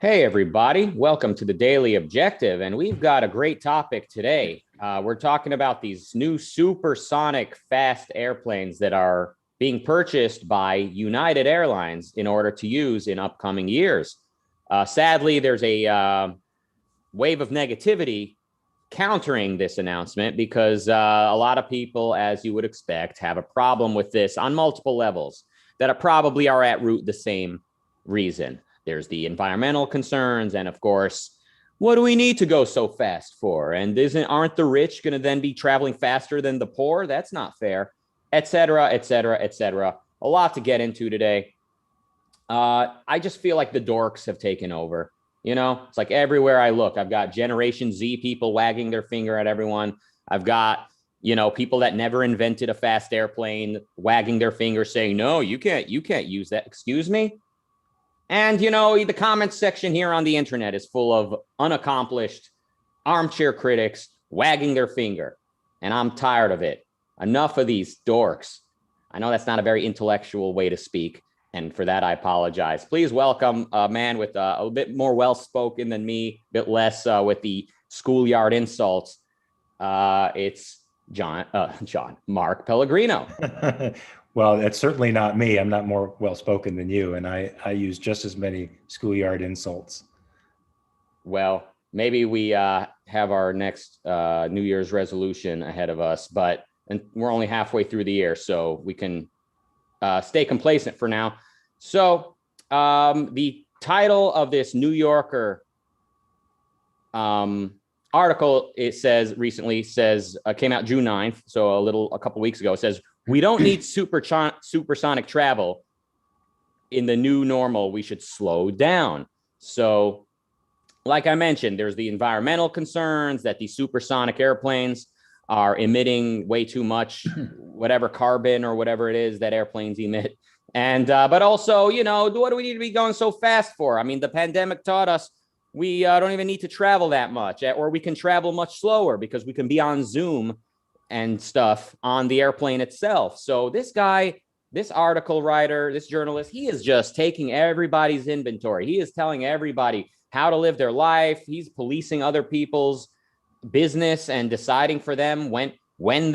Hey, everybody. Welcome to the Daily Objective. And we've got a great topic today. We're talking about these new supersonic fast airplanes that are being purchased by United Airlines in order to use in upcoming years. Sadly, there's a wave of negativity countering this announcement because a lot of people, as you would expect, have a problem with this on multiple levels that probably are at root the same reason. There's the environmental concerns, and of course, what do we need to go so fast for? And aren't the rich going to then be traveling faster than the poor? That's not fair, et cetera, et cetera, et cetera. A lot to get into today. I just feel like the dorks have taken over. You know, it's like everywhere I look, I've got Generation Z people wagging their finger at everyone. I've got, people that never invented a fast airplane wagging their finger saying, no, you can't use that. Excuse me. And, the comments section here on the internet is full of unaccomplished armchair critics wagging their finger. And I'm tired of it. Enough of these dorks. I know that's not a very intellectual way to speak. And for that, I apologize. Please welcome a man with a bit more well-spoken than me, a bit less with the schoolyard insults. It's Mark Pellegrino. Well, that's certainly not me. I'm not more well-spoken than you, and I use just as many schoolyard insults. Well, maybe we have our next New Year's resolution ahead of us, but we're only halfway through the year, so we can stay complacent for now. So the title of this New Yorker article, it says recently, came out June 9th, so a couple weeks ago. It says, we don't need supersonic travel in the new normal. We should slow down. So like I mentioned, there's the environmental concerns that these supersonic airplanes are emitting way too much, whatever carbon or whatever it is that airplanes emit. And but also, what do we need to be going so fast for? I mean, the pandemic taught us we don't even need to travel that much, or we can travel much slower because we can be on Zoom and stuff on the airplane itself. So this guy, this article writer, this journalist, he is just taking everybody's inventory. He is telling everybody how to live their life. He's policing other people's business and deciding for them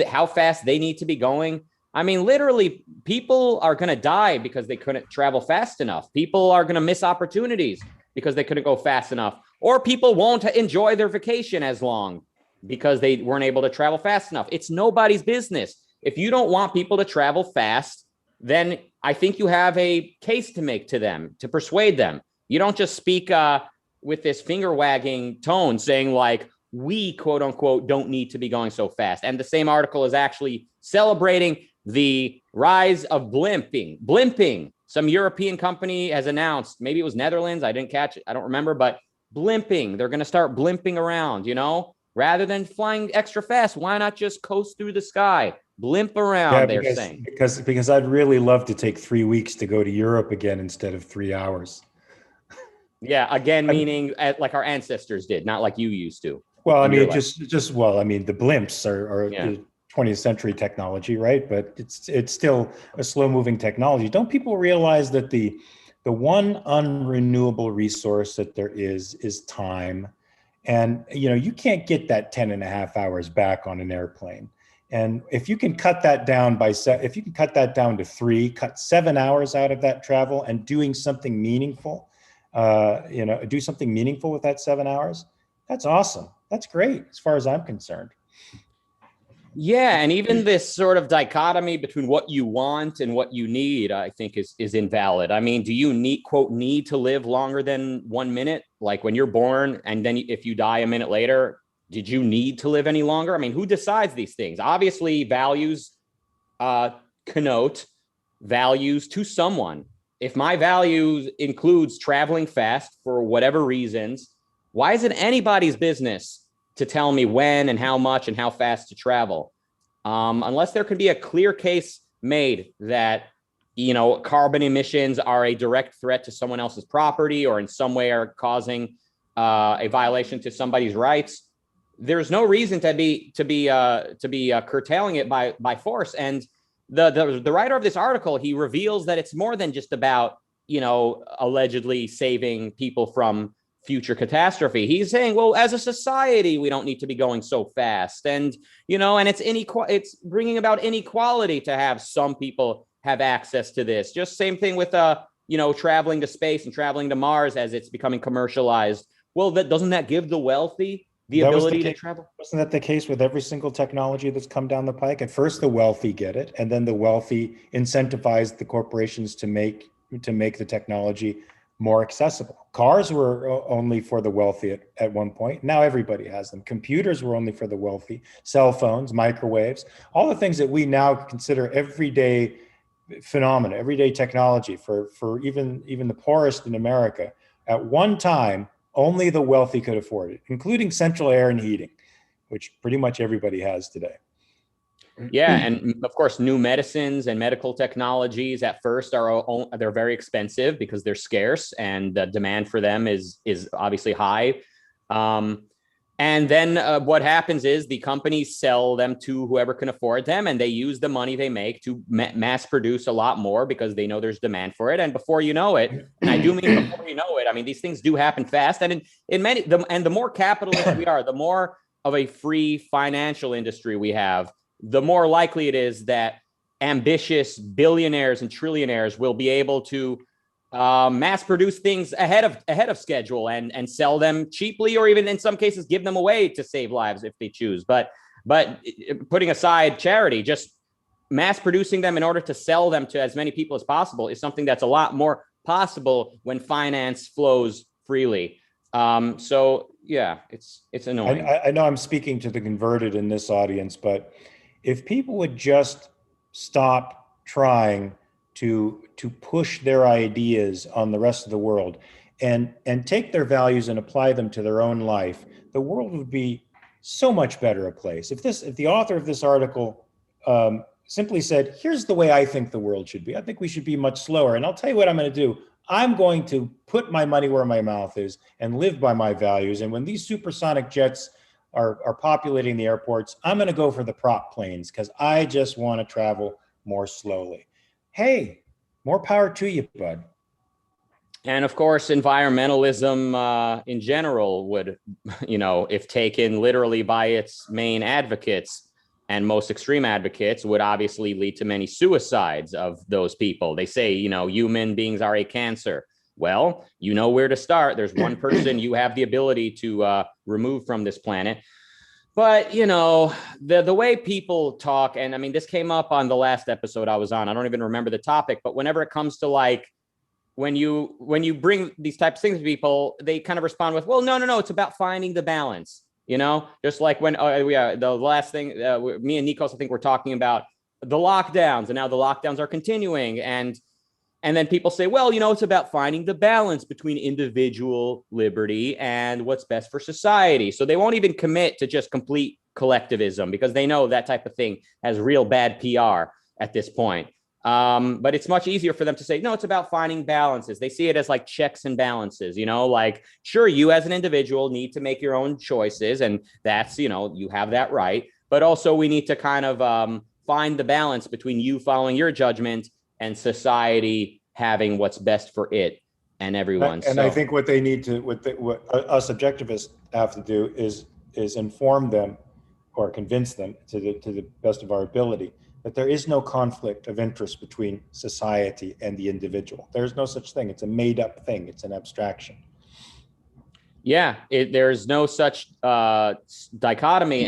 how fast they need to be going. I mean, literally, people are going to die because they couldn't travel fast enough. People are going to miss opportunities because they couldn't go fast enough, or people won't enjoy their vacation as long because they weren't able to travel fast enough. It's nobody's business. If you don't want people to travel fast, then I think you have a case to make to them, to persuade them. You don't just speak with this finger wagging tone saying like, we, quote unquote, don't need to be going so fast. And the same article is actually celebrating the rise of blimping. Some European company has announced, maybe it was Netherlands, I didn't catch it, I don't remember, but blimping, they're going to start blimping around, rather than flying extra fast. Why not just coast through the sky, blimp around? Yeah, they're saying because I'd really love to take 3 weeks to go to Europe again instead of 3 hours. Yeah, again, meaning like our ancestors did, not like you used to. Well, I mean, the blimps are Yeah. 20th century technology, right? But it's still a slow-moving technology. Don't people realize that the one unrenewable resource that there is time? And, you can't get that 10 and a half hours back on an airplane. And if you can cut that down to 3, cut 7 hours out of that travel and doing something meaningful, do something meaningful with that 7 hours, that's awesome. That's great as far as I'm concerned. Yeah, and even this sort of dichotomy between what you want and what you need, I think is invalid. I mean, do you need to live longer than 1 minute? Like when you're born and then if you die a minute later, did you need to live any longer? I mean, who decides these things? Obviously, values connote values to someone. If my values includes traveling fast for whatever reasons, why is it anybody's business to tell me when and how much and how fast to travel? Unless there could be a clear case made that, carbon emissions are a direct threat to someone else's property or in some way are causing a violation to somebody's rights, there's no reason to be curtailing it by force. And the writer of this article, he reveals that it's more than just about allegedly saving people from future catastrophe. He's saying, well, as a society, we don't need to be going so fast. And, and it's bringing about inequality to have some people have access to this. Just same thing with, traveling to space and traveling to Mars as it's becoming commercialized. Well, doesn't that give the wealthy the ability to travel? Wasn't that the case with every single technology that's come down the pike? At first, the wealthy get it, and then the wealthy incentivize the corporations to make the technology more accessible. Cars were only for the wealthy at one point. Now everybody has them. Computers were only for the wealthy. Cell phones, microwaves, all the things that we now consider everyday phenomena, everyday technology for even the poorest in America. At one time, only the wealthy could afford it, including central air and heating, which pretty much everybody has today. Yeah, and of course, new medicines and medical technologies at first they're very expensive because they're scarce, and the demand for them is obviously high. And then what happens is the companies sell them to whoever can afford them, and they use the money they make to mass produce a lot more because they know there's demand for it. And before you know it, and I do mean before you know it, I mean these things do happen fast. And the more capitalist we are, the more of a free financial industry we have, the more likely it is that ambitious billionaires and trillionaires will be able to mass produce things ahead of schedule and sell them cheaply, or even in some cases give them away to save lives if they choose. But putting aside charity, just mass producing them in order to sell them to as many people as possible is something that's a lot more possible when finance flows freely. So yeah, it's annoying. I know I'm speaking to the converted in this audience, but if people would just stop trying to push their ideas on the rest of the world and take their values and apply them to their own life, the world would be so much better a place. If the author of this article simply said, here's the way I think the world should be, I think we should be much slower. And I'll tell you what I'm going to do. I'm going to put my money where my mouth is and live by my values. And when these supersonic jets are populating the airports, I'm going to go for the prop planes because I just want to travel more slowly. Hey, more power to you, bud. And of course, environmentalism in general would, if taken literally by its main advocates and most extreme advocates, would obviously lead to many suicides of those people. They say, human beings are a cancer. Well, you know where to start. There's one person you have the ability to remove from this planet. But, the way people talk, and I mean, this came up on the last episode I was on. I don't even remember the topic, but whenever it comes to when you bring these types of things to people, they kind of respond with, well, no, it's about finding the balance, just like when the last thing, me and Nikos, I think we're talking about the lockdowns, and now the lockdowns are continuing. And then people say, well, it's about finding the balance between individual liberty and what's best for society. So they won't even commit to just complete collectivism because they know that type of thing has real bad PR at this point. But it's much easier for them to say, no, it's about finding balances. They see it as like checks and balances, like, sure, you as an individual need to make your own choices. And that's, you have that right. But also we need to kind of find the balance between you following your judgment and society having what's best for it and everyone. And I think what they need to, what us objectivists have to do is inform them or convince them to the best of our ability that there is no conflict of interest between society and the individual. There's no such thing. It's a made up thing. It's an abstraction. Yeah, there's no such dichotomy,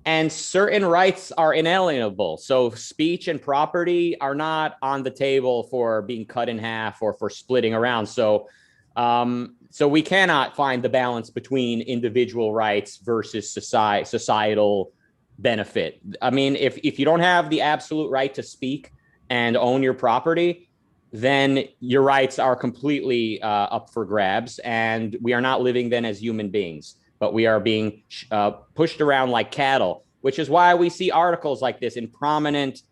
and certain rights are inalienable. So speech and property are not on the table for being cut in half or for splitting around. So we cannot find the balance between individual rights versus societal benefit. I mean, if you don't have the absolute right to speak and own your property, then your rights are completely up for grabs, and we are not living then as human beings, but we are being pushed around like cattle, which is why we see articles like this in prominent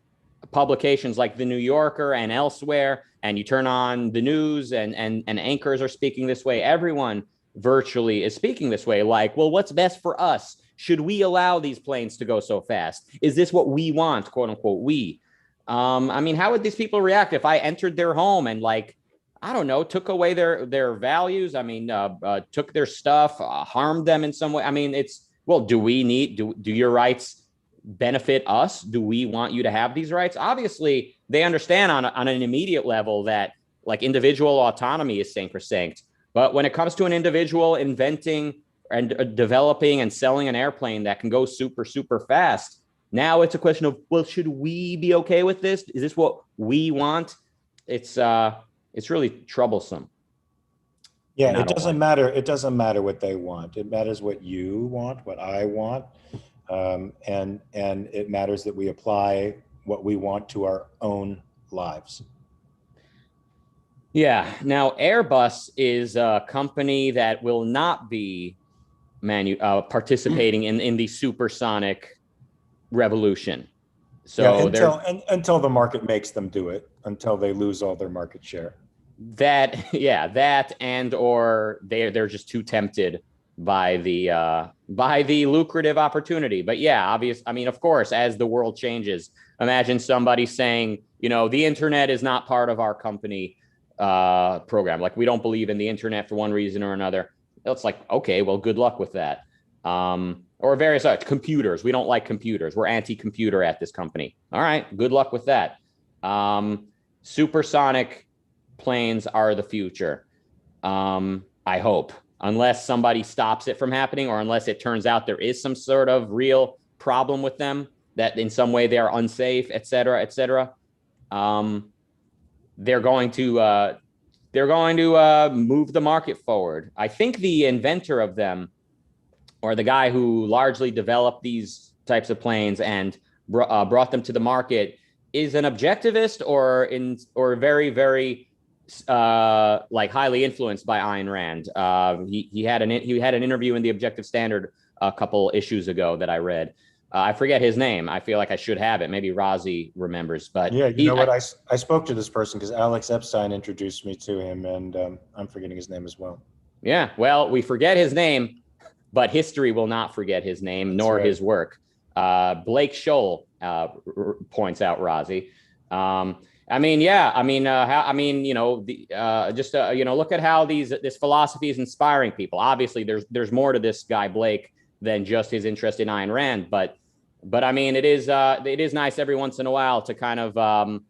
publications like The New Yorker and elsewhere. And you turn on the news and anchors are speaking this way. Everyone virtually is speaking this way, like, well, what's best for us? Should we allow these planes to go so fast? Is this what we want, quote unquote, we? I mean, how would these people react if I entered their home and like, I don't know, took away their values? I mean, took their stuff, harmed them in some way. I mean, well, do your rights benefit us? Do we want you to have these rights? Obviously, they understand on an immediate level that like individual autonomy is sacrosanct. But when it comes to an individual inventing and developing and selling an airplane that can go super, super fast, now it's a question of, well, should we be okay with this? Is this what we want? It's really troublesome. Yeah, it doesn't matter. It doesn't matter what they want. It matters what you want, what I want, and it matters that we apply what we want to our own lives. Yeah. Now, Airbus is a company that will not be participating in the supersonic revolution. So until the market makes them do it, until they lose all their market share. That and or they're just too tempted by the lucrative opportunity. But yeah, I mean, of course, as the world changes, imagine somebody saying, the internet is not part of our company program. Like, we don't believe in the internet for one reason or another. It's like, okay, well, good luck with that. Or various computers. We don't like computers. We're anti-computer at this company. All right, good luck with that. Supersonic planes are the future. I hope, unless somebody stops it from happening, or unless it turns out there is some sort of real problem with them, that in some way they are unsafe, et cetera, et cetera. They're going to move the market forward. I think the inventor of them, or the guy who largely developed these types of planes and brought them to the market, is an objectivist or very, very like highly influenced by Ayn Rand. He had an interview in the Objective Standard a couple issues ago that I read. I forget his name. I feel like I should have it. Maybe Razi remembers. But yeah, you know what? I spoke to this person because Alex Epstein introduced me to him, and I'm forgetting his name as well. Yeah, well, we forget his name, but history will not forget his name nor his work. Blake Scholl points out Razi. Look at how this philosophy is inspiring people. Obviously, there's more to this guy Blake than just his interest in Ayn Rand, but I mean, it is nice every once in a while to kind of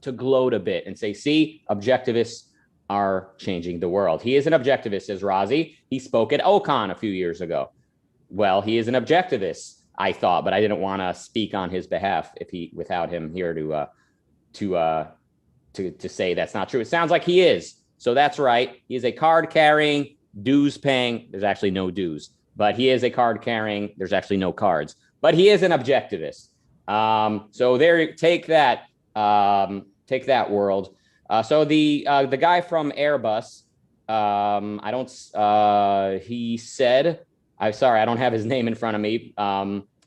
to gloat a bit and say, see, objectivists are changing the world. He is an objectivist, says Razi. He spoke at OCON a few years ago. Well, he is an objectivist, I thought, but I didn't want to speak on his behalf without him here to say that's not true. It sounds like he is. So that's right. He is a card carrying, dues paying. There's actually no dues, but he is a card carrying. There's actually no cards, but he is an objectivist. So there, take that world. So the guy from Airbus, he said, I'm sorry, I don't have his name in front of me.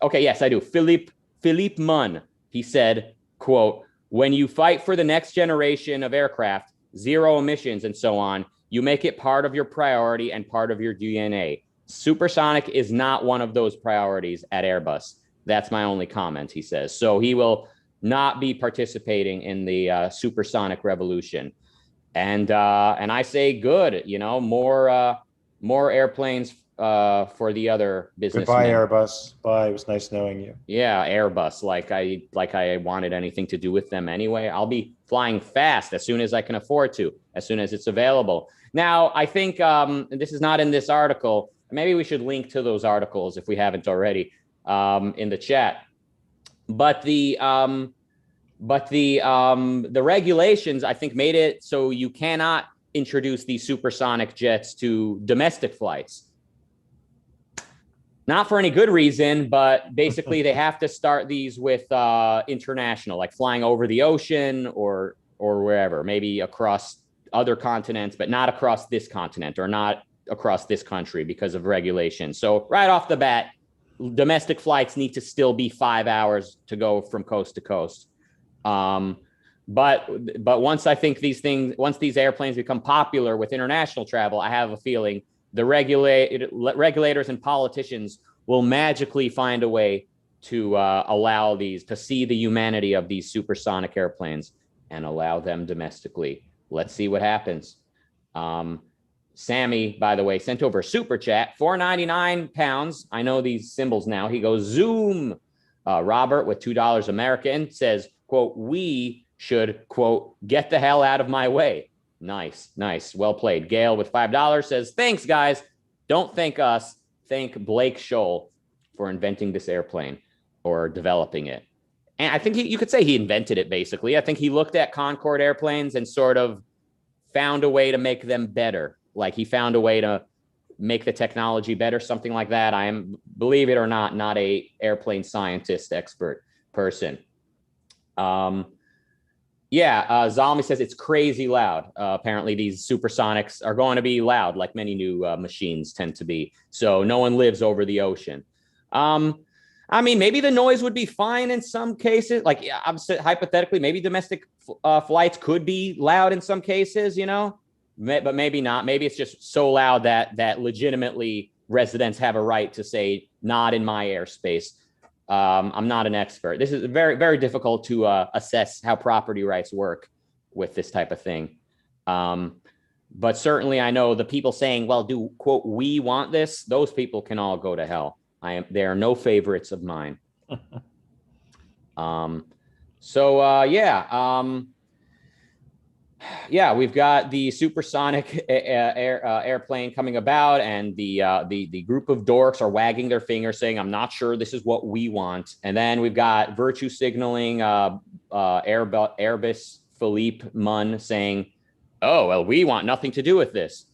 Okay, yes, I do. Philippe Munn. He said, quote, "When you fight for the next generation of aircraft, zero emissions and so on, you make it part of your priority and part of your DNA. Supersonic is not one of those priorities at Airbus. That's my only comment," he says. So he will not be participating in the supersonic revolution. And I say good, more airplanes for the other business. Goodbye, Airbus. Bye. It was nice knowing you. Yeah, Airbus. Like I wanted anything to do with them anyway. I'll be flying fast as soon as I can afford to, as soon as it's available. Now, I think this is not in this article. Maybe we should link to those articles if we haven't already in the chat. But the regulations, I think, made it so you cannot introduce these supersonic jets to domestic flights. Not for any good reason, but basically they have to start these with international, like flying over the ocean or wherever, maybe across other continents, but not across this continent or not across this country because of regulation. So right off the bat, domestic flights need to still be 5 hours to go from coast to coast. But once I think once these airplanes become popular with international travel, I have a feeling the regulators and politicians will magically find a way to allow to see the humanity of these supersonic airplanes and allow them domestically. Let's see what happens. Sammy, by the way, sent over a super chat, £4.99. I know these symbols now. He goes, Zoom. Robert with $2 American says, quote, we should, quote, get the hell out of my way. Nice, nice. Well played. Gail with $5 says, thanks, guys. Don't thank us. Thank Blake Scholl for inventing this airplane or developing it. And I think you could say he invented it, basically. I think he looked at Concorde airplanes and sort of found a way to make them better. Like he found a way to make the technology better, something like that. I am, believe it or not a airplane scientist expert person. Zalmi says it's crazy loud. Apparently these supersonics are going to be loud, like many new machines tend to be. So no one lives over the ocean. I mean, maybe the noise would be fine in some cases. Like, hypothetically, maybe domestic flights could be loud in some cases, you know, but maybe not. Maybe it's just so loud that legitimately residents have a right to say, not in my airspace. I'm not an expert. This is very, very difficult to assess how property rights work with this type of thing. But certainly I know the people saying, well, do, quote, we want this? Those people can all go to hell. They are no favorites of mine. We've got the supersonic airplane coming about, and the group of dorks are wagging their finger saying, I'm not sure this is what we want. And then we've got virtue signaling Airbus Philippe Munn saying, oh, well, we want nothing to do with this.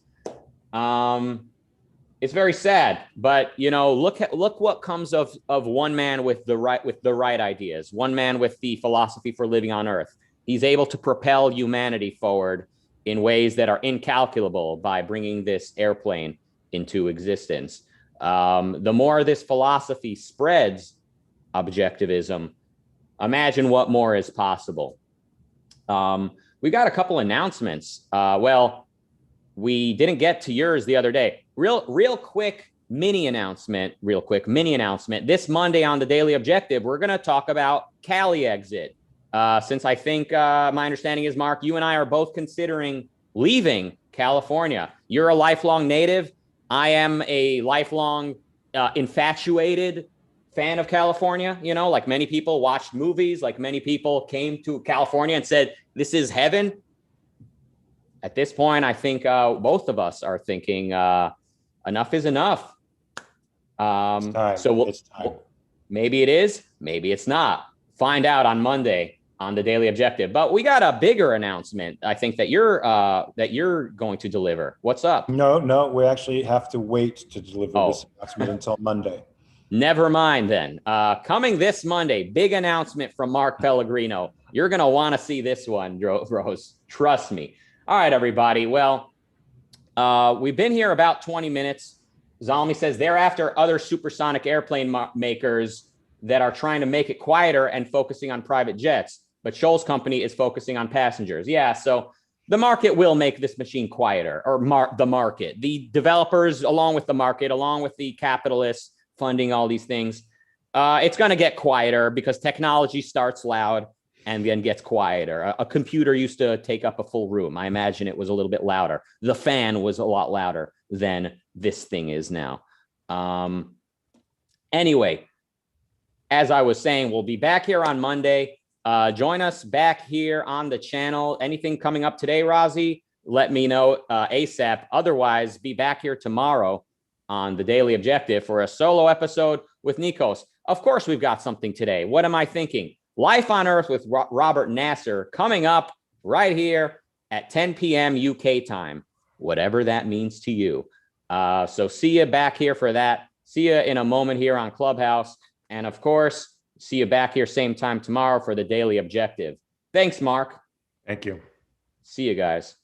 It's very sad, but you know, look what comes of one man with the right ideas, one man with the philosophy for living on Earth. He's able to propel humanity forward in ways that are incalculable by bringing this airplane into existence. The more this philosophy spreads, objectivism, imagine what more is possible. We got a couple announcements. We didn't get to yours the other day. Real quick mini announcement. This Monday on the Daily Objective, we're going to talk about Cali exit. Since I think my understanding is, Mark, you and I are both considering leaving California. You're a lifelong native. I am a lifelong infatuated fan of California. You know, like many people watched movies, like many people came to California and said, this is heaven. At this point, I think both of us are thinking enough is enough. Maybe it is, maybe it's not. Find out on Monday on the Daily Objective. But we got a bigger announcement, I think, that you're going to deliver. What's up? No, we actually have to wait to deliver this announcement until Monday. Never mind then. Coming this Monday, big announcement from Mark Pellegrino. You're going to want to see this one, Rose. Trust me. All right, everybody. Well, we've been here about 20 minutes. Zalmi says they're after other supersonic airplane makers that are trying to make it quieter and focusing on private jets. But Scholl's company is focusing on passengers. Yeah, so the market will make this machine quieter, or the market. The developers, along with the market, along with the capitalists funding all these things, it's going to get quieter because technology starts loud and then gets quieter. A computer used to take up a full room. I imagine it was a little bit louder. The fan was a lot louder than this thing is now. Anyway, as I was saying, we'll be back here on Monday. Join us back here on the channel. Anything coming up today, Razi? Let me know ASAP. Otherwise, be back here tomorrow on the Daily Objective for a solo episode with Nikos. Of course, we've got something today. What am I thinking? Life on Earth with Robert Nasser coming up right here at 10 p.m. UK time, whatever that means to you. So see you back here for that. See you in a moment here on Clubhouse. And of course, see you back here same time tomorrow for the Daily Objective. Thanks, Mark. Thank you. See you guys.